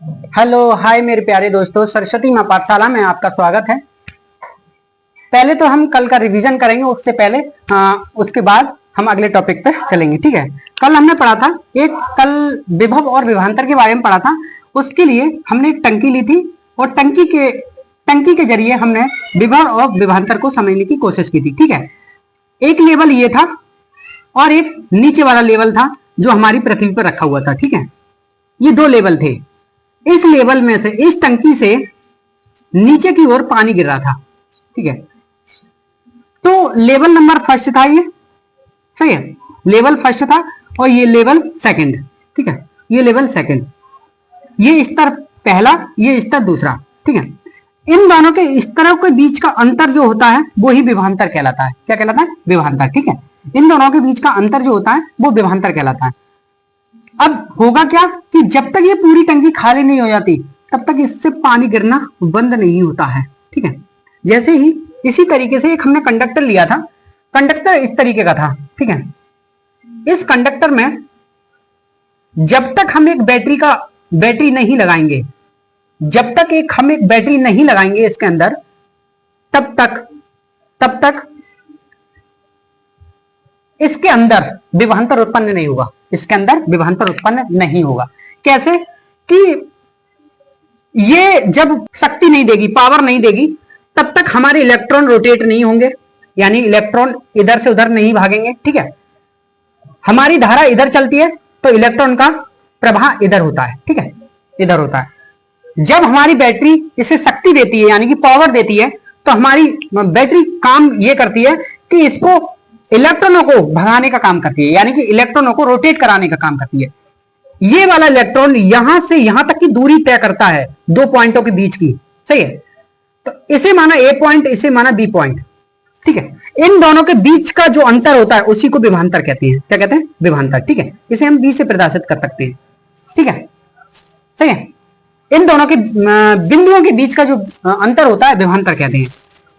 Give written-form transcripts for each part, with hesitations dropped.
Hello hi मेरे प्यारे दोस्तों, सरस्वती माँ पाठशाला में आपका स्वागत है। पहले तो हम कल का रिवीजन करेंगे, उससे पहले उसके बाद हम अगले टॉपिक पे चलेंगे। ठीक है, कल हमने पढ़ा था कल विभव और विभवांतर के बारे में पढ़ा था। उसके लिए हमने एक टंकी ली थी और टंकी के जरिए हमने विभव और विभवांतर को समझने की कोशिश की थी। ठीक है, एक लेवल ये था और एक नीचे वाला लेवल था जो हमारी पृथ्वी पर रखा हुआ था। ठीक है, ये दो लेवल थे। इस लेवल में से, इस टंकी से नीचे की ओर पानी गिर रहा था। ठीक है, तो लेवल नंबर फर्स्ट था, ये सही है, लेवल फर्स्ट था और ये लेवल सेकंड। ठीक है, ये लेवल सेकंड, ये स्तर पहला, ये स्तर दूसरा। ठीक है, इन दोनों के स्तरों के बीच का अंतर जो होता है वो ही विभवांतर कहलाता है। क्या कहलाता है? विभवांतर। ठीक है, इन दोनों के बीच का अंतर जो होता है वो विभवांतर कहलाता है। अब होगा क्या कि जब तक ये पूरी टंकी खाली नहीं हो जाती तब तक इससे पानी गिरना बंद नहीं होता है। ठीक है, जैसे ही इसी तरीके से एक हमने कंडक्टर लिया था। कंडक्टर इस तरीके का था। ठीक है, इस कंडक्टर में जब तक हम एक बैटरी नहीं लगाएंगे, जब तक हम एक बैटरी नहीं लगाएंगे इसके अंदर, तब तक इसके अंदर विभवांतर उत्पन्न नहीं होगा। इसके अंदर विभवांतर उत्पन्न नहीं होगा। कैसे? कि ये जब शक्ति नहीं देगी, पावर नहीं देगी, तब तक हमारे इलेक्ट्रॉन रोटेट नहीं होंगे, यानी इलेक्ट्रॉन इधर से उधर नहीं भागेंगे। ठीक है, हमारी धारा इधर चलती है तो इलेक्ट्रॉन का प्रवाह इधर होता है। ठीक है, इधर होता है। जब हमारी बैटरी इसे शक्ति देती है, यानी कि पावर देती है, तो हमारी बैटरी काम ये करती है कि इसको इलेक्ट्रॉनों को भगाने का काम करती है, यानी कि इलेक्ट्रॉनों को रोटेट कराने का काम करती है। ये वाला इलेक्ट्रॉन यहां से यहां तक की दूरी तय करता है दो पॉइंटों के बीच की। सही है, तो इसे माना ए पॉइंट, इसे माना बी पॉइंट। ठीक है, इन दोनों के बीच का जो अंतर होता है उसी को विभवांतर कहते हैं। क्या कहते हैं? विभवांतर। ठीक है, इसे हम बी से प्रदर्शित कर सकते हैं। ठीक है, सही है, इन दोनों के बिंदुओं के बीच का जो अंतर होता है विभवांतर कहते हैं।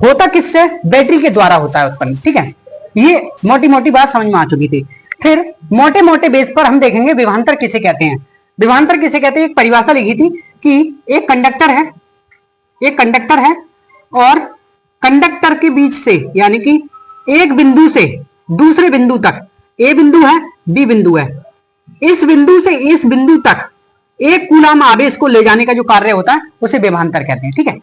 होता किससे? बैटरी के द्वारा होता है उत्पन्न। ठीक है, ये मोटी मोटी बात समझ में आ चुकी थी। फिर मोटे मोटे बेस पर हम देखेंगे विभवांतर किसे कहते हैं। विभवांतर किसे कहते हैं? एक परिभाषा लिखी थी कि एक कंडक्टर है और कंडक्टर के बीच से, यानी कि एक बिंदु से दूसरे बिंदु तक, ए बिंदु है, बी बिंदु है, इस बिंदु से इस बिंदु तक एक कूलाम आवेश को ले जाने का जो कार्य होता है उसे विभवांतर कहते हैं। ठीक है,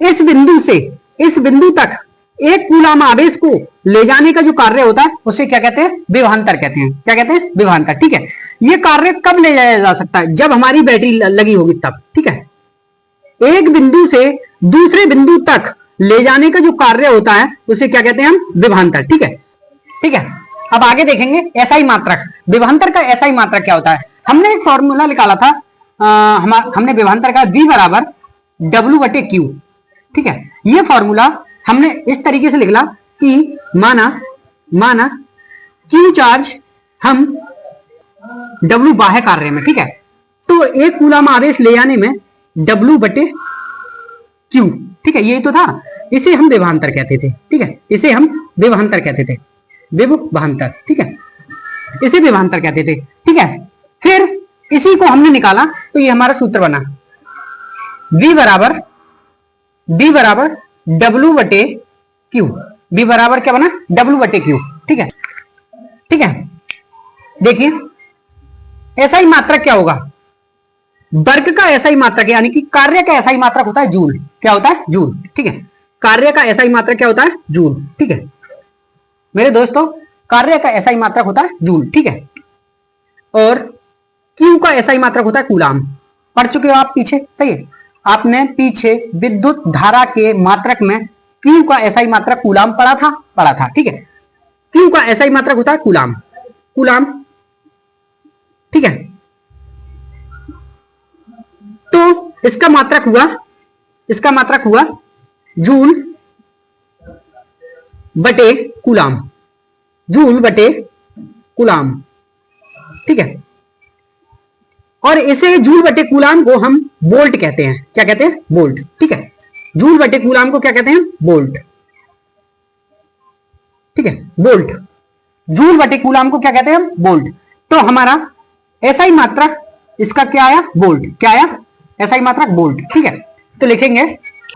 इस बिंदु से इस बिंदु तक एक कूलाम आवेश को ले जाने का जो कार्य होता है उसे क्या कहते हैं? विभवांतर कहते हैं। क्या कहते हैं? विभवांतर। ठीक है, ये कार्य कब ले जाया जा सकता है? जब हमारी बैटरी लगी होगी तब। ठीक है, एक बिंदु से दूसरे बिंदु तक ले जाने का जो कार्य होता है उसे क्या कहते हैं? हम विभवांतर। ठीक है, ठीक है, अब आगे देखेंगे एसआई मात्रक। विभवांतर का एसआई मात्रक क्या होता है? हमने एक फॉर्मूला निकाला था, हमने विभवांतर का V बराबर W/Q। ठीक है, ये फॉर्मूला हमने इस तरीके से लिखला कि माना Q चार्ज हम W बाह्य कार्य में। ठीक है, तो एक कूलाम आवेश ले जाने में W/Q। ठीक है, यही तो था, इसे हम विभवांतर कहते थे। ठीक है, इसे हम विभवांतर कहते थे, विभवांतर। ठीक है, इसे विभवांतर कहते थे। ठीक है, फिर इसी को हमने निकाला तो ये हमारा सूत्र बना V बराबर W/Q। V बराबर क्या बना? W/Q। ठीक है, ठीक है, देखिए एसआई मात्रक क्या होगा? वर्ग का एसआई मात्रक, यानी कि कार्य का एसआई मात्रक होता है जूल। क्या होता है? जूल। ठीक है, कार्य का एसआई मात्रक क्या होता है? जूल। ठीक है मेरे दोस्तों, कार्य का एसआई मात्रक होता है जूल। ठीक है, और क्यू का एसआई मात्रक होता है कूलाम। पढ़ चुके हो आप पीछे? सही है, आपने पीछे विद्युत धारा के मात्रक में क्यू का एसआई मात्रक कूलाम पढ़ा था। ठीक है, क्यू का एसआई मात्रक होता है कूलाम। ठीक है, तो इसका मात्रक हुआ जूल बटे कूलाम। जूल बटे कूलाम। ठीक है, और इसे जूल बटे कूलाम को हम वोल्ट कहते हैं। क्या कहते हैं? वोल्ट। ठीक है, जूल बटे कूलाम को क्या कहते हैं? वोल्ट। ठीक है, वोल्ट। जूल बटे कूलाम को क्या कहते हैं? हम वोल्ट। तो हमारा एसआई मात्रक इसका क्या आया? वोल्ट। क्या आया? एसआई मात्रक बोल्ट, ठीक है। तो लिखेंगे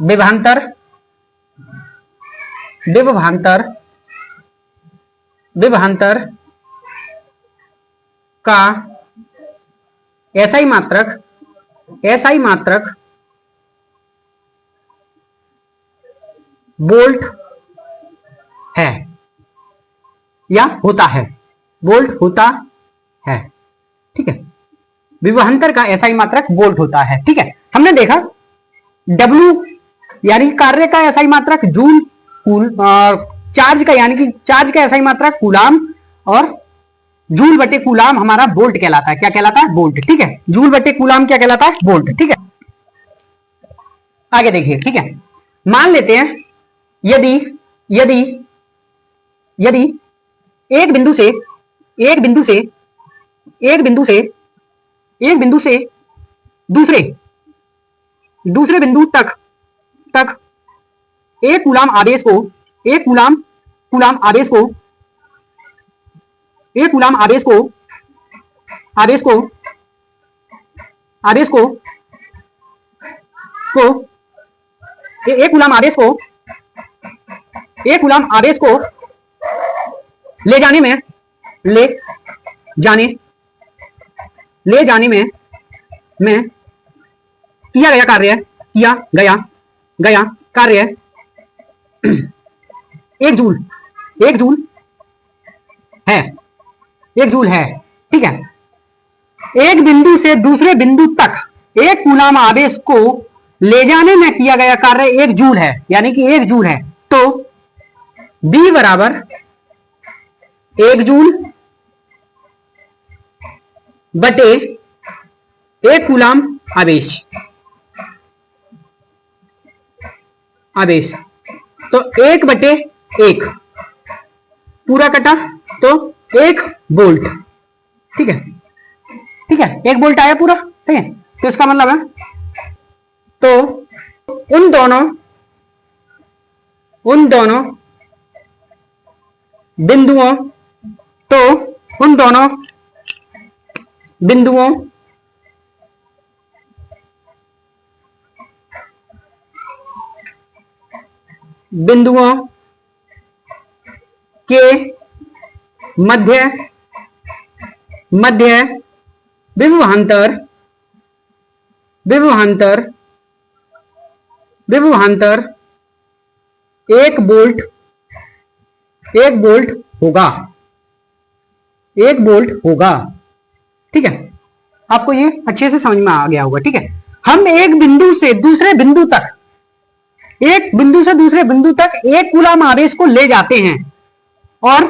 विभवांतर, विभवांतर, विभवांतर का एसआई मात्रक, एसआई मात्रक बोल्ट है या होता है, बोल्ट होता है, ठीक है। विभवांतर का एसआई मात्रक बोल्ट होता है, ठीक है। हमने देखा W यानी कार्य का एसआई मात्रक जूल, और चार्ज का यानी कि चार्ज का एसआई मात्रक कूलाम, और जूल बटे कूलाम हमारा बोल्ट कहलाता है। क्या कहलाता है? बोल्ट, ठीक है। जूल बटे कूलाम क्या कहलाता है? बोल्ट, ठीक है। आगे देखिए, ठीक है। मान लेते हैं यदि यदि यदि एक बिंदु से एक बिंदु से एक बिंदु से एक बिंदु से दूसरे दूसरे बिंदु तक तक एक कूलाम आवेश को एक कूलाम आवेश को एक कूलाम आवेश को आवेश को आवेश को को एक कूलाम आवेश को एक कूलाम आवेश को ले जाने में ले जाने में किया गया कार्य किया गया कार्य 1 जूल है, 1 जूल है, ठीक है। एक बिंदु से दूसरे बिंदु तक एक कूलाम आवेश को ले जाने में किया गया कार्य 1 जूल है, यानी कि 1 जूल है। तो B बराबर 1 जूल बटे 1 कूलाम आवेश, तो 1 बटे 1 पूरा कटा तो 1 वोल्ट, ठीक है, ठीक है। 1 वोल्ट आया पूरा, ठीक है। तो इसका मतलब है तो उन दोनों बिंदुओं तो उन दोनों बिंदुओं के मध्य विभवांतर 1 वोल्ट होगा, 1 वोल्ट होगा, ठीक है। आपको ये अच्छे से समझ में आ गया होगा, ठीक है। हम एक बिंदु से दूसरे बिंदु तक एक कूलाम आवेश को ले जाते हैं, और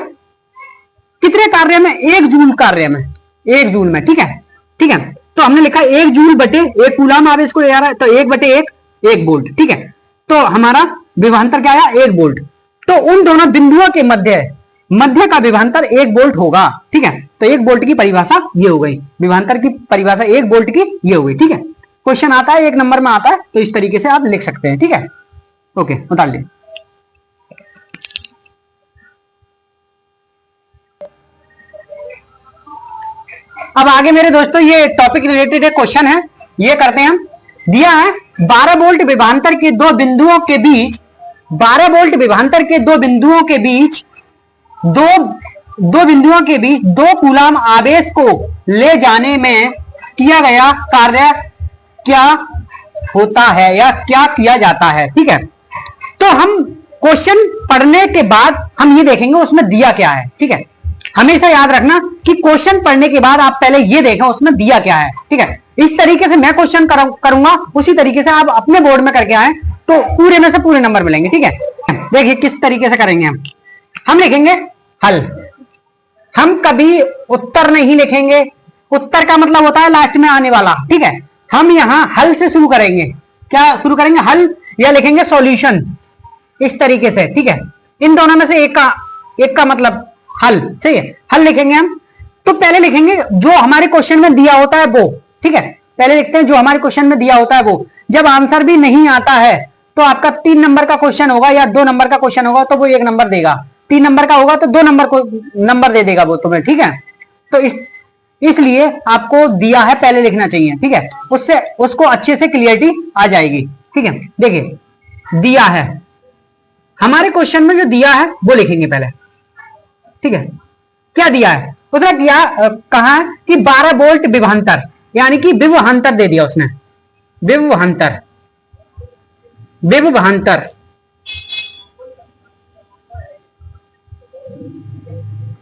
कितने कार्य में? 1 जूल कार्य में, 1 जूल में, ठीक है, ठीक है। तो हमने लिखा 1 जूल बटे 1 कूलाम आवेश को ले जा रहा है, तो 1 बटे 1 वोल्ट, ठीक है। तो हमारा विभवांतर क्या आया? 1 वोल्ट। तो उन दोनों बिंदुओं के मध्य का विभवांतर 1 वोल्ट होगा, ठीक है। तो 1 वोल्ट की परिभाषा ये हो गई, विभवांतर की परिभाषा 1 वोल्ट की ये हो गई, ठीक है। क्वेश्चन आता है 1 नंबर में आता है, तो इस तरीके से आप लिख सकते हैं, ठीक है। ओके, उतार लीजिए। अब आगे मेरे दोस्तों ये टॉपिक रिलेटेड क्वेश्चन है, ये करते हैं हम। दिया है 12 वोल्ट विभवांतर के दो बिंदुओं के बीच 12 वोल्ट विभवांतर के दो बिंदुओं के बीच दो बिंदुओं के बीच 2 कूलाम आवेश को ले जाने में किया गया कार्य क्या होता है या क्या किया जाता है, ठीक है। तो हम क्वेश्चन पढ़ने के बाद हम ये देखेंगे उसमें दिया क्या है, ठीक है। हमेशा याद रखना कि क्वेश्चन पढ़ने के बाद आप पहले ये देखें उसमें दिया क्या है, ठीक है। इस तरीके से मैं क्वेश्चन करूंगा, उसी तरीके से आप अपने बोर्ड में करके आए तो पूरे में से पूरे नंबर मिलेंगे, ठीक है। देखिए किस तरीके से करेंगे हम लिखेंगे हल। हम कभी उत्तर नहीं लिखेंगे, उत्तर का मतलब होता है लास्ट में आने वाला, ठीक है। हम यहां हल से शुरू करेंगे। क्या शुरू करेंगे? हल, या लिखेंगे सॉल्यूशन, इस तरीके से, ठीक है। इन दोनों में से एक का मतलब हल, ठीक है। हल लिखेंगे हम, तो पहले लिखेंगे जो हमारे क्वेश्चन में दिया होता है वो, ठीक है। पहले लिखते हैं जो हमारे क्वेश्चन में दिया होता है वो। जब आंसर भी नहीं आता है तो आपका 3 नंबर का क्वेश्चन होगा या 2 नंबर का क्वेश्चन होगा तो वो 1 नंबर देगा, 3 नंबर का होगा तो 2 नंबर को नंबर दे देगा वो तुम्हें, ठीक है। तो इसलिए आपको दिया है पहले लिखना चाहिए, ठीक है, उससे उसको अच्छे से क्लियरिटी आ जाएगी। ठीक है, देखिए दिया है, हमारे क्वेश्चन में जो दिया है वो लिखेंगे पहले। ठीक है, क्या दिया है, उसने किया कहा कि 12 वोल्ट विभवांतर, यानी कि विभवांतर दे दिया उसने, विभवांतर, विभवांतर,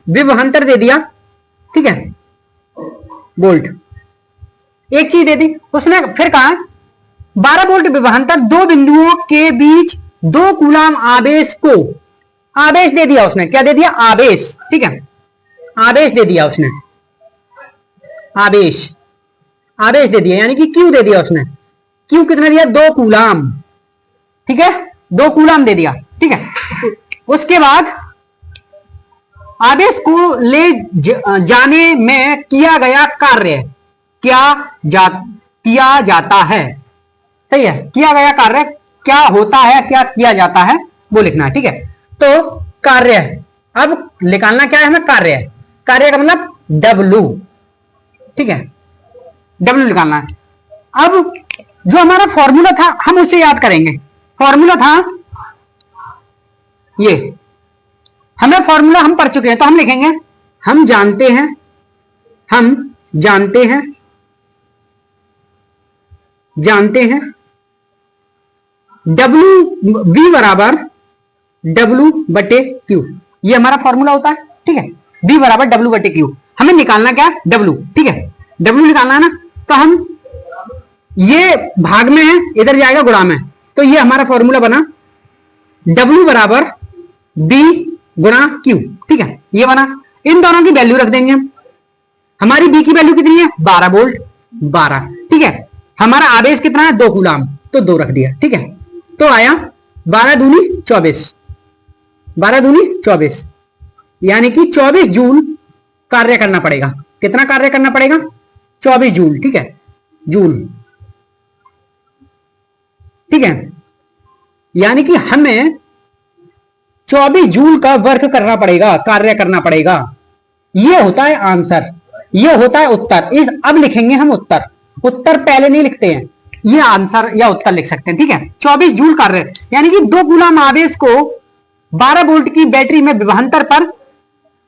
विभवांतर दे दिया। ठीक है, वोल्ट, एक चीज दे दी उसने, फिर कहा 12 वोल्ट विभवांतर दो बिंदुओं के बीच 2 कूलाम आवेश को, आवेश दे दिया उसने, क्या दे दिया, आवेश। ठीक है, आवेश दे दिया उसने, आवेश, आवेश दे दिया, यानी कि क्यू दे दिया उसने, क्यू कितना दिया, 2 कूलाम। ठीक है, 2 कूलाम दे दिया। ठीक है, उसके बाद आवेश को ले जाने में किया गया कार्य किया जाता है। सही है, किया गया कार्य क्या होता है, क्या किया जाता है वो लिखना है। ठीक है, तो कार्य, अब निकालना क्या है हमें, कार्य, कार्य का मतलब W। ठीक है, W निकालना है। अब जो हमारा फॉर्मूला था हम उसे याद करेंगे, फॉर्मूला था ये, हमें फॉर्मूला हम पढ़ चुके हैं, तो हम लिखेंगे हम जानते हैं, हम जानते हैं, जानते हैं W V बराबर W बटे Q, ये हमारा फॉर्मूला होता है। ठीक है, V बराबर W बटे Q, हमें निकालना क्या है, W। ठीक है, W निकालना है ना, तो हम ये भाग में है, इधर जाएगा गुणा में, तो ये हमारा फॉर्मूला बना W बराबर B गुणा Q। ठीक है, ये बना, इन दोनों की वैल्यू रख देंगे हम, हमारी B की वैल्यू कितनी है, 12 वोल्ट, 12। ठीक है, हमारा आवेश कितना है, 2 कूलाम, तो 2 रख दिया। ठीक है, तो आया 12 दूनी 24, 12 दूनी 24, यानी कि 24 जूल कार्य करना पड़ेगा। कितना कार्य करना पड़ेगा, 24 जूल। ठीक है, जूल। ठीक है, यानी कि हमें 24 जूल का वर्क करना पड़ेगा, कार्य करना पड़ेगा। यह होता है आंसर, यह होता है उत्तर। इस अब लिखेंगे हम उत्तर, उत्तर पहले नहीं लिखते हैं, ये आंसर या उत्तर लिख सकते हैं। ठीक है, 24 जूल कार्य, यानी कि 2 कूलाम आवेश को 12 वोल्ट की बैटरी में विभवांतर पर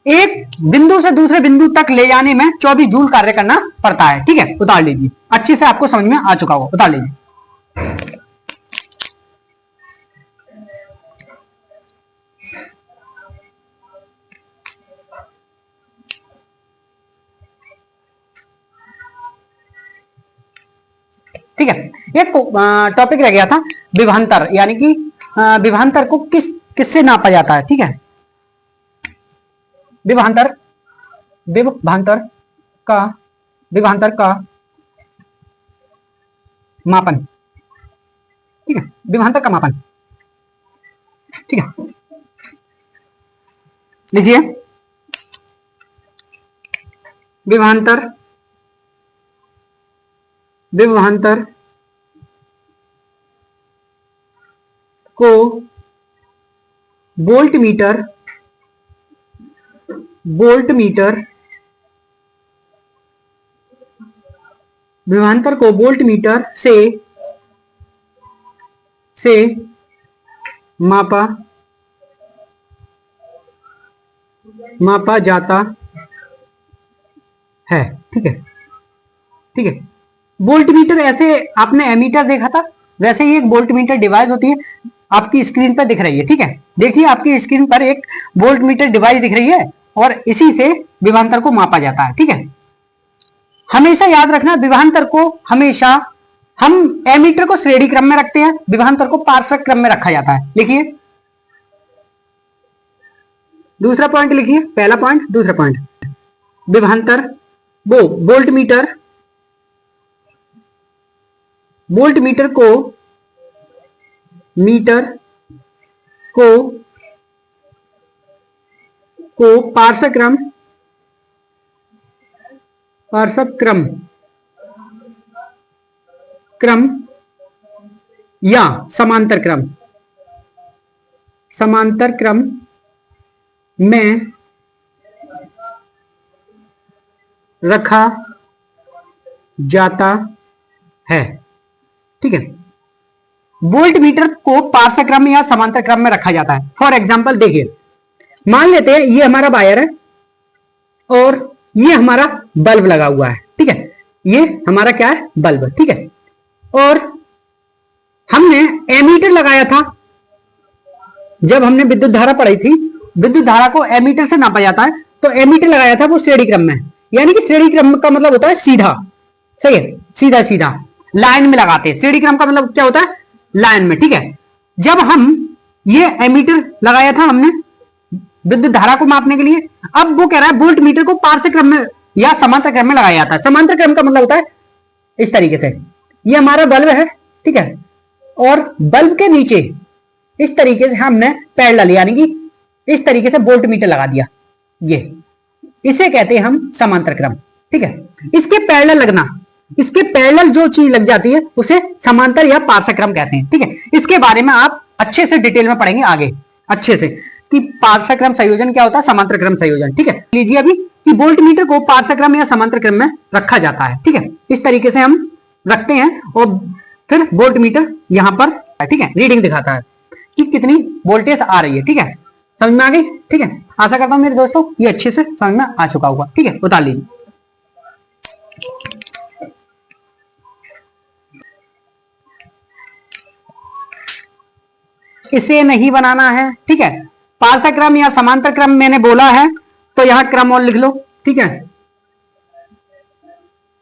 एक बिंदु से दूसरे बिंदु तक ले जाने में 24 जूल कार्य करना पड़ता है। ठीक है, उतार लीजिए, अच्छे से आपको समझ में आ चुका हो, उतार लीजिए। ठीक है, एक टॉपिक रह गया था विभवांतर, यानी कि विभवांतर को किससे नापा जाता है। ठीक है, विभवांतर, विभवांतर का मापन। ठीक है, विभवांतर का मापन। ठीक है, लिखिए विभवांतर, विभवांतर को वोल्ट मीटर, वोल्ट मीटर, विभवांतर को वोल्ट मीटर से मापा जाता है। ठीक है, ठीक है, वोल्ट मीटर, ऐसे आपने एमीटर देखा था, वैसे ही एक वोल्ट मीटर डिवाइस होती है, आपकी स्क्रीन पर दिख रही है। ठीक है, देखिए आपकी स्क्रीन पर एक वोल्ट मीटर डिवाइस दिख रही है और इसी से विभवांतर को मापा जाता है। ठीक है, हमेशा याद रखना, विभवांतर को हमेशा हम एमीटर को श्रेणी क्रम में रखते हैं, विभवांतर को पार्श्व क्रम में रखा जाता है। लिखिए दूसरा पॉइंट, लिखिए पहला पॉइंट, दूसरा पॉइंट, विभवांतर वो वोल्ट मीटर, वोल्ट मीटर को पार्श्व क्रम या समांतर क्रम में रखा जाता है। ठीक है, वोल्ट मीटर को पार्श्व क्रम या समांतर क्रम में रखा जाता है। फॉर एग्जाम्पल देखिए, मान लेते हैं ये हमारा वायर है और ये हमारा बल्ब लगा हुआ है। ठीक है, ये हमारा क्या है, बल्ब। ठीक है, और हमने एमीटर लगाया था। जब हमने विद्युत धारा पढ़ी थी, विद्युत धारा को एमीटर से नापा जाता है, तो एमीटर लगाया था वो श्रेणी क्रम में, यानी कि श्रेणी क्रम का मतलब होता है सीधा। सही है, सीधा सीधा लाइन में लगाते हैं। श्रेणी क्रम का मतलब क्या होता है, लाइन में। ठीक है, जब हम ये एमीटर लगाया था हमने विद्युत धारा को मापने के लिए, अब वो कह रहा है वोल्ट मीटर को पार्श्व क्रम में या समांतर क्रम में लगाया जाता है। समांतर क्रम का मतलब होता है इस तरीके से, ये हमारा बल्ब है। ठीक है, और बल्ब के नीचे इस तरीके से हमने पैरेलल यानी कि इस तरीके से वोल्ट मीटर लगा दिया, ये इसे कहते हैं हम समांतर क्रम। ठीक है, इसके पैरेलल लगना, इसके पैरेलल जो चीज लग जाती है उसे समांतर या पार्श्व क्रम कहते हैं। ठीक है, इसके बारे में आप अच्छे से डिटेल में पढ़ेंगे आगे अच्छे से कि पार्श्व क्रम संयोजन क्या होता है, समांतर क्रम संयोजन। ठीक है, लीजिए अभी कि वोल्ट मीटर को पार्श्व क्रम या समांतर क्रम में रखा जाता है। ठीक है, इस तरीके से हम रखते हैं और फिर वोल्ट मीटर यहां पर, ठीक है, रीडिंग दिखाता है कि कितनी वोल्टेज आ रही है। ठीक है, समझ में आ गई। ठीक है, आशा करता हूं मेरे दोस्तों ये अच्छे से समझ में आ चुका होगा। ठीक है, उतार लीजिए। इसे नहीं बनाना है। ठीक है, पार्श्व क्रम या समांतर क्रम मैंने बोला है तो यहां क्रम और लिख लो। ठीक है,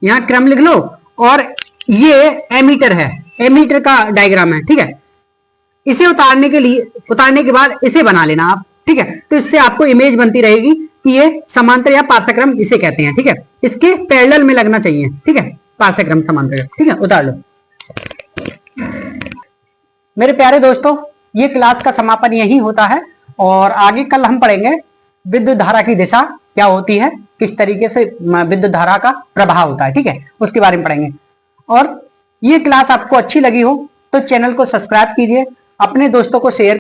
यहां क्रम लिख लो और ये एमीटर है, एमीटर का डायग्राम है। ठीक है, इसे उतारने के लिए, उतारने के बाद इसे बना लेना आप। ठीक है, तो इससे आपको इमेज बनती रहेगी कि ये समांतर या पार्श्व क्रम इसे कहते हैं। ठीक है, इसके पैरेलल में लगना चाहिए। ठीक है, पार्श्व क्रम समांतर क्रम। ठीक है, उतार लो। मेरे प्यारे दोस्तों, ये क्लास का समापन यही होता है और आगे कल हम पढ़ेंगे विद्युत धारा की दिशा क्या होती है, किस तरीके से विद्युत धारा का प्रभाव होता है। ठीक है, उसके बारे में पढ़ेंगे। और ये क्लास आपको अच्छी लगी हो तो चैनल को सब्सक्राइब कीजिए, अपने दोस्तों को शेयर